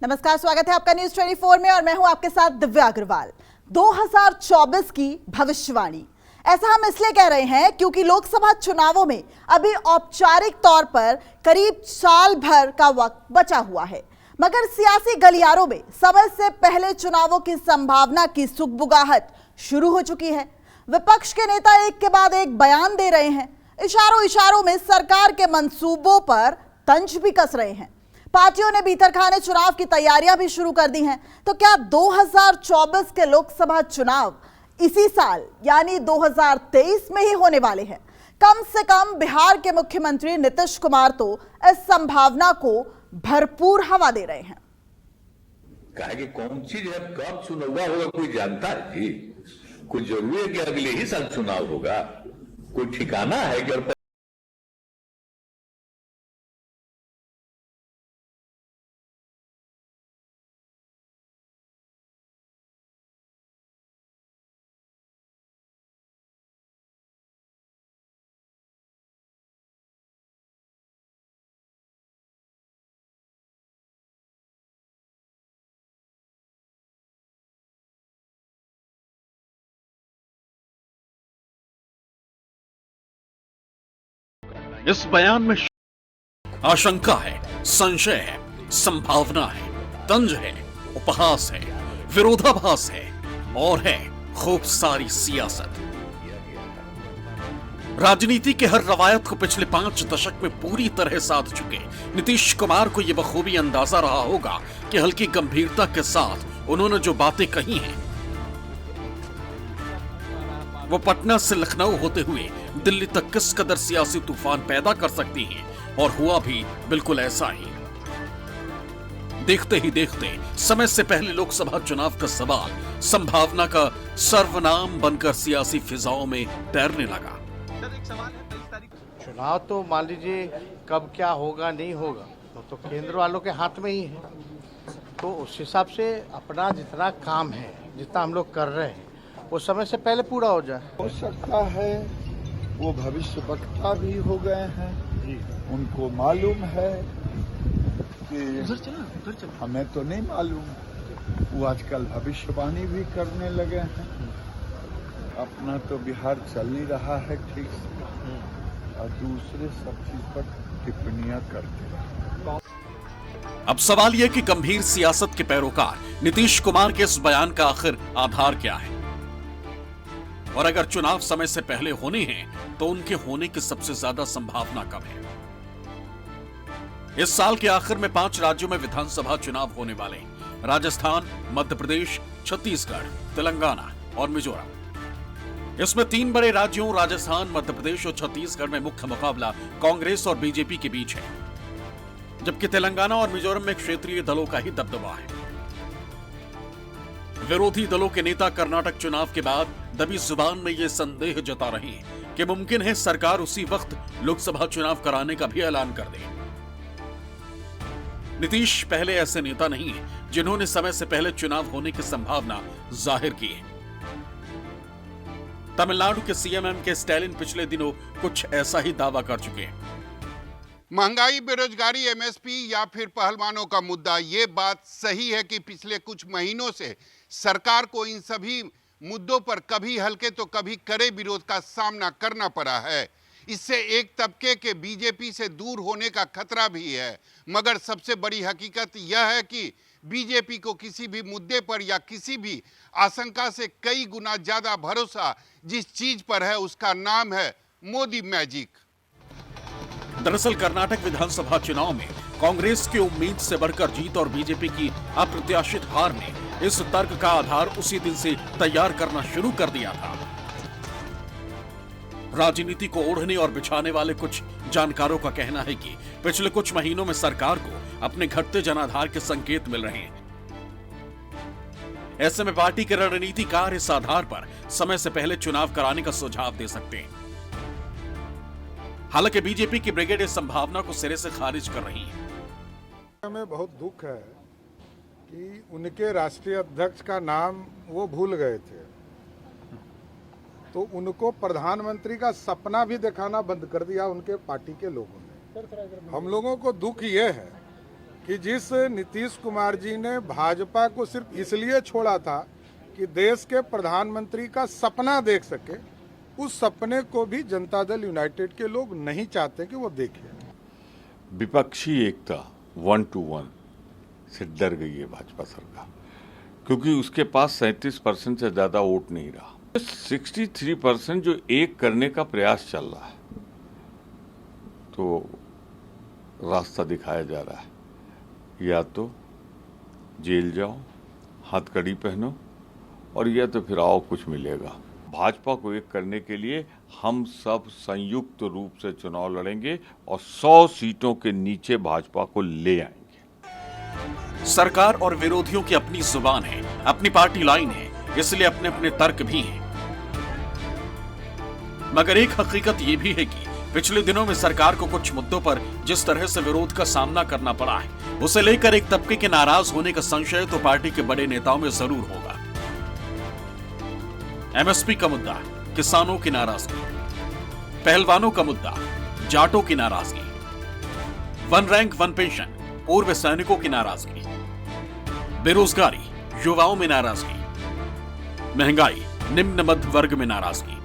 नमस्कार, स्वागत है आपका न्यूज 24 में और मैं हूं आपके साथ दिव्या अग्रवाल। 2024 की भविष्यवाणी ऐसा हम इसलिए कह रहे हैं क्योंकि लोकसभा चुनावों में अभी औपचारिक तौर पर करीब साल भर का वक्त बचा हुआ है, मगर सियासी गलियारों में समय से पहले चुनावों की संभावना की सुगबुगाहट शुरू हो चुकी है। विपक्ष के नेता एक के बाद एक बयान दे रहे हैं, इशारों इशारों में सरकार के मंसूबों पर तंज भी कस रहे हैं। पार्टियों ने भीतरखाने चुनाव की तैयारियां भी शुरू कर दी हैं। तो क्या 2024 के लोकसभा चुनाव इसी साल यानी 2023 में ही होने वाले हैं? कम से कम बिहार के मुख्यमंत्री नीतीश कुमार तो इस संभावना को भरपूर हवा दे रहे हैं। कहा कि कौन चीज है, कब चुनाव होगा कोई जानता है जी? कोई जरूरी है कि अगले ही साल चुनाव होगा? कोई ठिकाना है कि इस बयान में आशंका है, संशय है, संभावना है, तंज है, उपहास है, विरोधाभास है और है खूब सारी सियासत। राजनीति के हर रवायत को पिछले 5 दशक में पूरी तरह साध चुके नीतीश कुमार को यह बखूबी अंदाजा रहा होगा कि हल्की गंभीरता के साथ उन्होंने जो बातें कही हैं वो पटना से लखनऊ होते हुए दिल्ली तक किस कदर सियासी तूफान पैदा कर सकती हैं, और हुआ भी बिल्कुल ऐसा ही। देखते ही देखते समय से पहले लोकसभा चुनाव का सवाल संभावना का सर्वनाम बनकर सियासी फिजाओं में तैरने लगा। चुनाव तो मान लीजिए कब क्या होगा नहीं होगा तो केंद्र वालों के हाथ में ही है। तो उस हिसाब से अपना जितना काम है, जितना हम लोग कर रहे हैं, वो समय से पहले पूरा हो जाए। हो सकता है वो भविष्य वक्ता भी हो गए हैं, उनको मालूम है कि हमें तो नहीं मालूम, वो आजकल भविष्यवाणी भी करने लगे हैं। अपना तो बिहार चल नहीं रहा है ठीक से, और दूसरे सब चीज पर टिप्पणियां करते हैं। अब सवाल यह कि गंभीर सियासत के पैरोकार नीतीश कुमार के इस बयान का आखिर आधार क्या है, और अगर चुनाव समय से पहले होने हैं तो उनके होने की सबसे ज्यादा संभावना कब है? इस साल के आखिर में 5 राज्यों में विधानसभा चुनाव होने वाले हैं। राजस्थान, मध्य प्रदेश, छत्तीसगढ़, तेलंगाना और मिजोरम। इसमें 3 बड़े राज्यों राजस्थान, मध्य प्रदेश और छत्तीसगढ़ में मुख्य मुकाबला कांग्रेस और बीजेपी के बीच है, जबकि तेलंगाना और मिजोरम में क्षेत्रीय दलों का ही दबदबा है। विरोधी दलों के नेता कर्नाटक चुनाव के बाद दबी जुबान में ये संदेह जता रहे हैं कि मुमकिन है सरकार उसी वक्त लोकसभा चुनाव कराने का भी ऐलान कर दे। नीतीश पहले ऐसे नेता नहीं है जिन्होंने समय से पहले चुनाव होने की संभावना जाहिर की है। तमिलनाडु के सीएम के स्टालिन पिछले दिनों कुछ ऐसा ही दावा कर चुके हैं। महंगाई, बेरोजगारी, एमएसपी या फिर पहलवानों का मुद्दा, ये बात सही है कि पिछले कुछ महीनों से सरकार को इन सभी मुद्दों पर कभी हल्के तो कभी कड़े विरोध का सामना करना पड़ा है। इससे एक तबके के बीजेपी से दूर होने का खतरा भी है, मगर सबसे बड़ी हकीकत यह है कि बीजेपी को किसी भी मुद्दे पर या किसी भी आशंका से कई गुना ज्यादा भरोसा जिस चीज पर है उसका नाम है मोदी मैजिक। दरअसल कर्नाटक विधानसभा चुनाव में कांग्रेस की उम्मीद से बढ़कर जीत और बीजेपी की अप्रत्याशित हार ने इस तर्क का आधार उसी दिन से तैयार करना शुरू कर दिया था। राजनीति को ओढ़ने और बिछाने वाले कुछ जानकारों का कहना है कि पिछले कुछ महीनों में सरकार को अपने घटते जनाधार के संकेत मिल रहे हैं। ऐसे में पार्टी के रणनीतिकार इस आधार पर समय से पहले चुनाव कराने का सुझाव दे सकते हैं। हालांकि बीजेपी की ब्रिगेड इस संभावना को सिरे से खारिज कर रही है। हमें बहुत दुख है कि उनके राष्ट्रीय अध्यक्ष का नाम वो भूल गए थे, तो उनको प्रधानमंत्री का सपना भी दिखाना बंद कर दिया उनके पार्टी के लोगों ने। हम लोगों को दुख ये है कि जिस नीतीश कुमार जी ने भाजपा को सिर्फ इसलिए छोड़ा था कि देश के प्रधानमंत्री का सपना देख सके, उस सपने को भी जनता दल यूनाइटेड के लोग नहीं चाहते कि वो देखें। विपक्षी एकता 1 to 1 से डर गई है भाजपा सरकार, क्योंकि उसके पास 37% से ज्यादा वोट नहीं रहा। 63% जो एक करने का प्रयास चल रहा है, तो रास्ता दिखाया जा रहा है, या तो जेल जाओ, हथकड़ी पहनो, और या तो फिर आओ कुछ मिलेगा। भाजपा को एक करने के लिए हम सब संयुक्त रूप से चुनाव लड़ेंगे और 100 सीटों के नीचे भाजपा को ले आएंगे। सरकार और विरोधियों की अपनी जुबान है, अपनी पार्टी लाइन है, इसलिए अपने अपने तर्क भी हैं। मगर एक हकीकत यह भी है कि पिछले दिनों में सरकार को कुछ मुद्दों पर जिस तरह से विरोध का सामना करना पड़ा है, उसे लेकर एक तबके के नाराज होने का संशय तो पार्टी के बड़े नेताओं में जरूर होगा। एमएसपी का मुद्दा, किसानों की नाराजगी, पहलवानों का मुद्दा, जाटों की नाराजगी, 1 रैंक 1 पेंशन, पूर्व सैनिकों की नाराजगी, बेरोजगारी, युवाओं में नाराजगी, महंगाई, निम्न मध्य वर्ग में नाराजगी।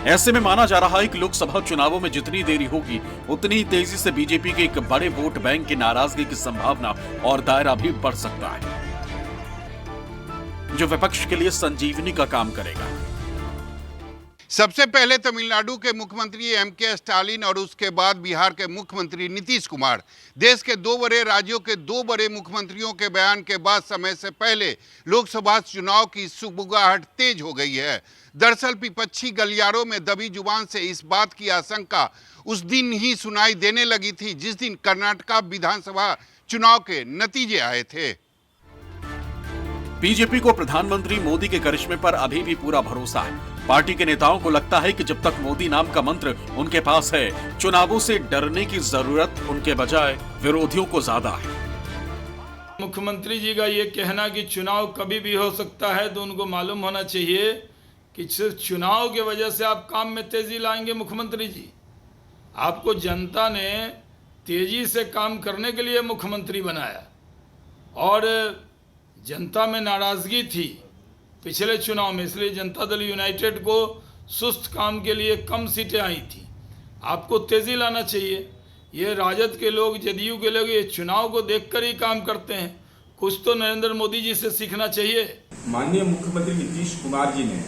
ऐसे में माना जा रहा है कि लोकसभा चुनावों में जितनी देरी होगी, उतनी ही तेजी से बीजेपी के एक बड़े वोट बैंक की नाराजगी की संभावना और दायरा भी बढ़ सकता है, जो विपक्ष के लिए संजीवनी का काम करेगा। सबसे पहले तमिलनाडु के मुख्यमंत्री एम.के. स्टालिन और उसके बाद बिहार के मुख्यमंत्री नीतीश कुमार। देश के 2 बड़े राज्यों के 2 बड़े मुख्यमंत्रियों के बयान के बाद समय से पहले लोकसभा चुनाव की सुगबुगाहट तेज हो गई है। दरअसल विपक्षी गलियारों में दबी जुबान से इस बात की आशंका उस दिन ही सुनाई देने लगी थी जिस दिन कर्नाटका विधानसभा चुनाव के नतीजे आए थे। बीजेपी को प्रधानमंत्री मोदी के करिश्मे पर अभी भी पूरा भरोसा है। पार्टी के नेताओं को लगता है कि जब तक मोदी नाम का मंत्र उनके पास है, चुनावों से डरने की जरूरत उनके बजाय विरोधियों को ज्यादा है। मुख्यमंत्री जी का ये कहना कि चुनाव कभी भी हो सकता है, तो उनको मालूम होना चाहिए कि सिर्फ चुनाव की वजह से आप काम में तेजी लाएंगे। मुख्यमंत्री जी, आपको जनता ने तेजी से काम करने के लिए मुख्यमंत्री बनाया, और जनता में नाराजगी थी पिछले चुनाव में, इसलिए जनता दल यूनाइटेड को सुस्त काम के लिए कम सीटें आई थी। आपको तेजी लाना चाहिए। ये राजद के लोग, जदयू के लोग ये चुनाव को देखकर ही काम करते हैं। कुछ तो नरेंद्र मोदी जी से सीखना चाहिए। माननीय मुख्यमंत्री नीतीश कुमार जी ने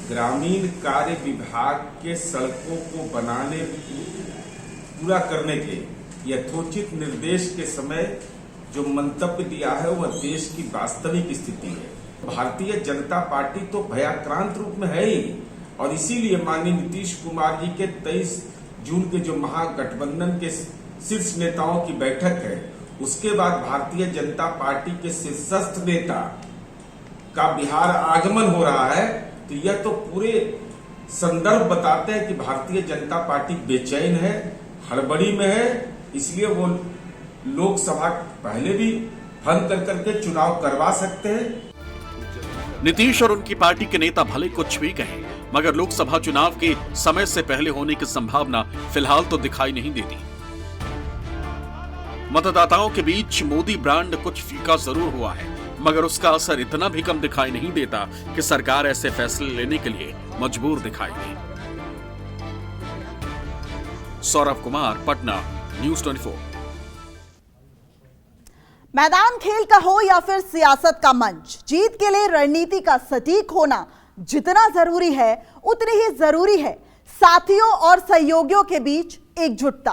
ग्रामीण कार्य विभाग के सड़कों को बनाने पूरा करने के यथोचित निर्देश के समय जो मंतव्य दिया है वह देश की वास्तविक स्थिति है। भारतीय जनता पार्टी तो भयाक्रांत रूप में है ही, और इसीलिए माननीय नीतीश कुमार जी के 23 जून के जो महागठबंधन के शीर्ष नेताओं की बैठक है, उसके बाद भारतीय जनता पार्टी के शीर्षस्थ नेता का बिहार आगमन हो रहा है। तो यह तो पूरे संदर्भ बताते हैं कि भारतीय जनता पार्टी बेचैन है, हड़बड़ी में है, इसलिए वो लोकसभा पहले भी भंग कर करके चुनाव करवा सकते हैं। नीतीश और उनकी पार्टी के नेता भले कुछ भी कहें, मगर लोकसभा चुनाव के समय से पहले होने की संभावना फिलहाल तो दिखाई नहीं देती। मतदाताओं के बीच मोदी ब्रांड कुछ फीका जरूर हुआ है, मगर उसका असर इतना भी कम दिखाई नहीं देता कि सरकार ऐसे फैसले लेने के लिए मजबूर दिखाई दे। सौरभ कुमार, पटना, न्यूज़ 24। मैदान खेल का हो या फिर सियासत का मंच, जीत के लिए रणनीति का सटीक होना जितना जरूरी है, उतनी ही जरूरी है साथियों और सहयोगियों के बीच एकजुटता।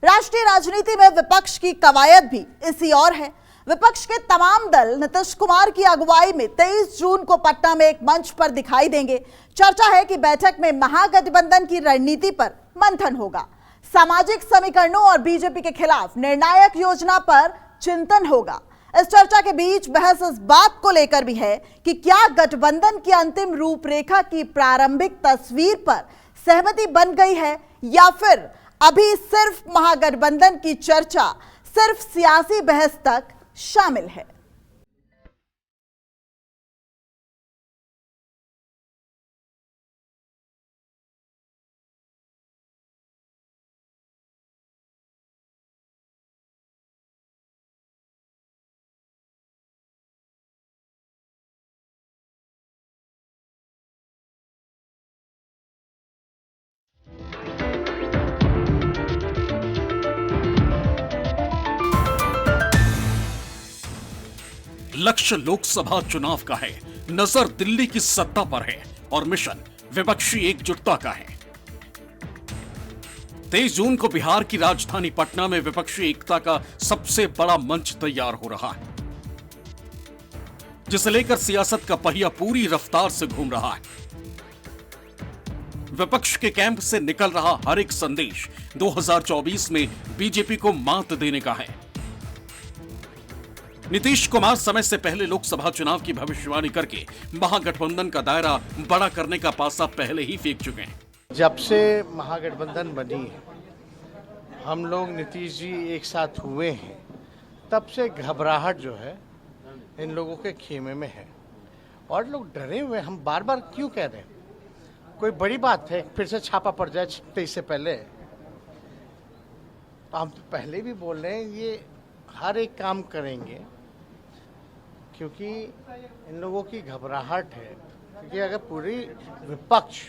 राष्ट्रीय राजनीति में विपक्ष की कवायद भी इसी ओर है। विपक्ष के तमाम दल नीतीश कुमार की अगुवाई में 23 जून को पटना में एक मंच पर दिखाई देंगे। चर्चा है कि बैठक में महागठबंधन की रणनीति पर मंथन होगा, सामाजिक समीकरणों और बीजेपी के खिलाफ निर्णायक योजना पर चिंतन होगा। इस चर्चा के बीच बहस इस बात को लेकर भी है कि क्या गठबंधन की अंतिम रूपरेखा की प्रारंभिक तस्वीर पर सहमति बन गई है, या फिर अभी सिर्फ महागठबंधन की चर्चा सिर्फ सियासी बहस तक शामिल है। लक्ष्य लोकसभा चुनाव का है, नजर दिल्ली की सत्ता पर है और मिशन विपक्षी एकजुटता का है। 23 जून को बिहार की राजधानी पटना में विपक्षी एकता का सबसे बड़ा मंच तैयार हो रहा है, जिसे लेकर सियासत का पहिया पूरी रफ्तार से घूम रहा है। विपक्ष के कैंप से निकल रहा हर एक संदेश 2024 में बीजेपी को मात देने का है। नीतीश कुमार समय से पहले लोकसभा चुनाव की भविष्यवाणी करके महागठबंधन का दायरा बड़ा करने का पासा पहले ही फेंक चुके हैं। जब से महागठबंधन बनी है, हम लोग नीतीश जी एक साथ हुए हैं, तब से घबराहट जो है इन लोगों के खेमे में है और लोग डरे हुए। हम बार बार क्यों कह रहे हैं, कोई बड़ी बात है फिर से छापा पड़ जाए 23 से पहले? तो हम तो पहले भी बोल रहे हैं ये हर एक काम करेंगे, क्योंकि इन लोगों की घबराहट है। क्योंकि अगर पूरी विपक्ष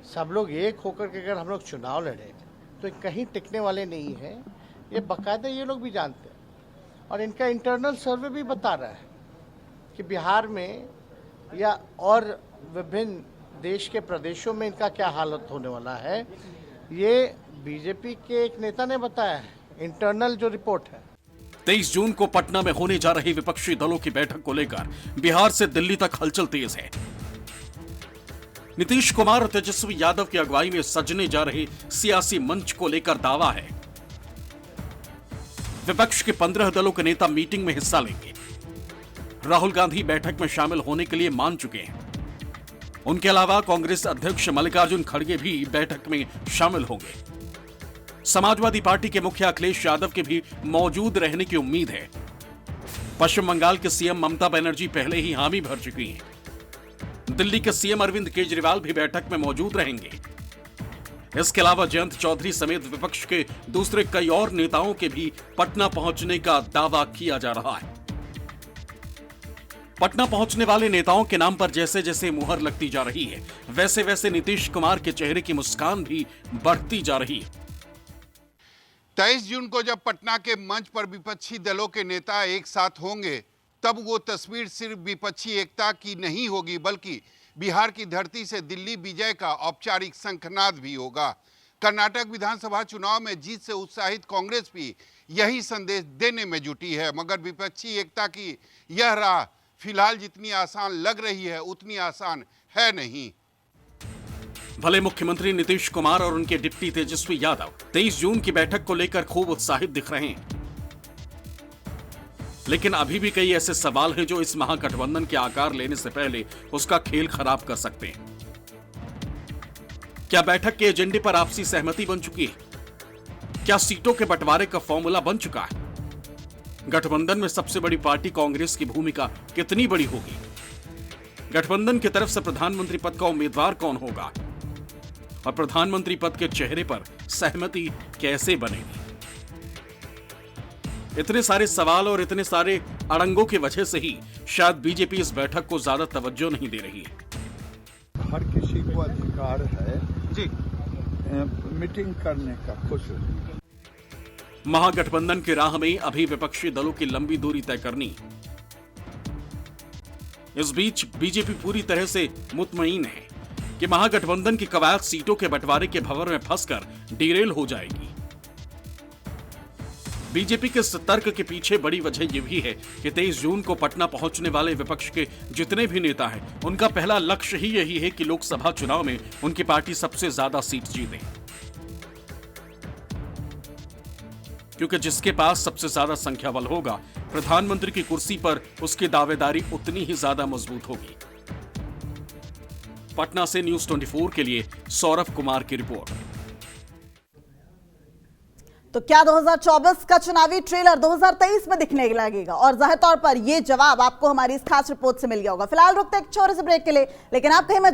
सब लोग एक होकर के अगर हम लोग चुनाव लड़े तो कहीं टिकने वाले नहीं है, ये बाकायदा ये लोग भी जानते हैं। और इनका इंटरनल सर्वे भी बता रहा है कि बिहार में या और विभिन्न देश के प्रदेशों में इनका क्या हालत होने वाला है, ये बीजेपी के एक नेता ने बताया है, इंटरनल जो रिपोर्ट है। 23 जून को पटना में होने जा रही विपक्षी दलों की बैठक को लेकर बिहार से दिल्ली तक हलचल तेज है। नीतीश कुमार और तेजस्वी यादव की अगुवाई में सजने जा रहे सियासी मंच को लेकर दावा है। विपक्ष के 15 दलों के नेता मीटिंग में हिस्सा लेंगे। राहुल गांधी बैठक में शामिल होने के लिए मान चुके हैं। उनके अलावा कांग्रेस अध्यक्ष मल्लिकार्जुन खड़गे भी बैठक में शामिल होंगे। समाजवादी पार्टी के मुखिया अखिलेश यादव के भी मौजूद रहने की उम्मीद है। पश्चिम बंगाल के सीएम ममता बनर्जी पहले ही हामी भर चुकी हैं। दिल्ली के सीएम अरविंद केजरीवाल भी बैठक में मौजूद रहेंगे। इसके अलावा जयंत चौधरी समेत विपक्ष के दूसरे कई और नेताओं के भी पटना पहुंचने का दावा किया जा रहा है। पटना पहुंचने वाले नेताओं के नाम पर जैसे जैसे मुहर लगती जा रही है, वैसे वैसे नीतीश कुमार के चेहरे की मुस्कान भी बढ़ती जा रही है। 23 जून को जब पटना के मंच पर विपक्षी दलों के नेता एक साथ होंगे, तब वो तस्वीर सिर्फ विपक्षी एकता की नहीं होगी, बल्कि बिहार की धरती से दिल्ली विजय का औपचारिक शंखनाद भी होगा। कर्नाटक विधानसभा चुनाव में जीत से उत्साहित कांग्रेस भी यही संदेश देने में जुटी है, मगर विपक्षी एकता की यह राह फिलहाल जितनी आसान लग रही है उतनी आसान है नहीं। भले मुख्यमंत्री नीतीश कुमार और उनके डिप्टी तेजस्वी यादव 23 जून की बैठक को लेकर खूब उत्साहित दिख रहे हैं, लेकिन अभी भी कई ऐसे सवाल हैं जो इस महागठबंधन के आकार लेने से पहले उसका खेल खराब कर सकते हैं। क्या बैठक के एजेंडे पर आपसी सहमति बन चुकी है? क्या सीटों के बंटवारे का फॉर्मूला बन चुका है? गठबंधन में सबसे बड़ी पार्टी कांग्रेस की भूमिका कितनी बड़ी होगी? गठबंधन की तरफ से प्रधानमंत्री पद का उम्मीदवार कौन होगा और प्रधानमंत्री पद के चेहरे पर सहमति कैसे बनेगी? इतने सारे सवाल और इतने सारे अड़ंगों की वजह से ही शायद बीजेपी इस बैठक को ज्यादा तवज्जो नहीं दे रही है। हर किसी को अधिकार है जी मीटिंग करने का, खुश। महागठबंधन की राह में अभी विपक्षी दलों की लंबी दूरी तय करनी। इस बीच बीजेपी पूरी तरह से मुतमईन है कि महागठबंधन की कवायद सीटों के बंटवारे के भंवर में फंसकर डिरेल हो जाएगी। बीजेपी के इस तर्क के पीछे बड़ी वजह यह भी है कि 23 जून को पटना पहुंचने वाले विपक्ष के जितने भी नेता हैं, उनका पहला लक्ष्य ही यही है कि लोकसभा चुनाव में उनकी पार्टी सबसे ज्यादा सीट जीते, क्योंकि जिसके पास सबसे ज्यादा संख्या बल होगा, प्रधानमंत्री की कुर्सी पर उसकी दावेदारी उतनी ही ज्यादा मजबूत होगी। पटना से न्यूज़ 24 के लिए सौरभ कुमार की रिपोर्ट। तो क्या 2024 का चुनावी ट्रेलर 2023 में दिखने लगेगा? और जाहिर तौर पर यह जवाब आपको हमारी इस खास रिपोर्ट से मिल गया होगा। फिलहाल रुकते एक छोटे से ब्रेक के लिए, लेकिन आप कहीं मत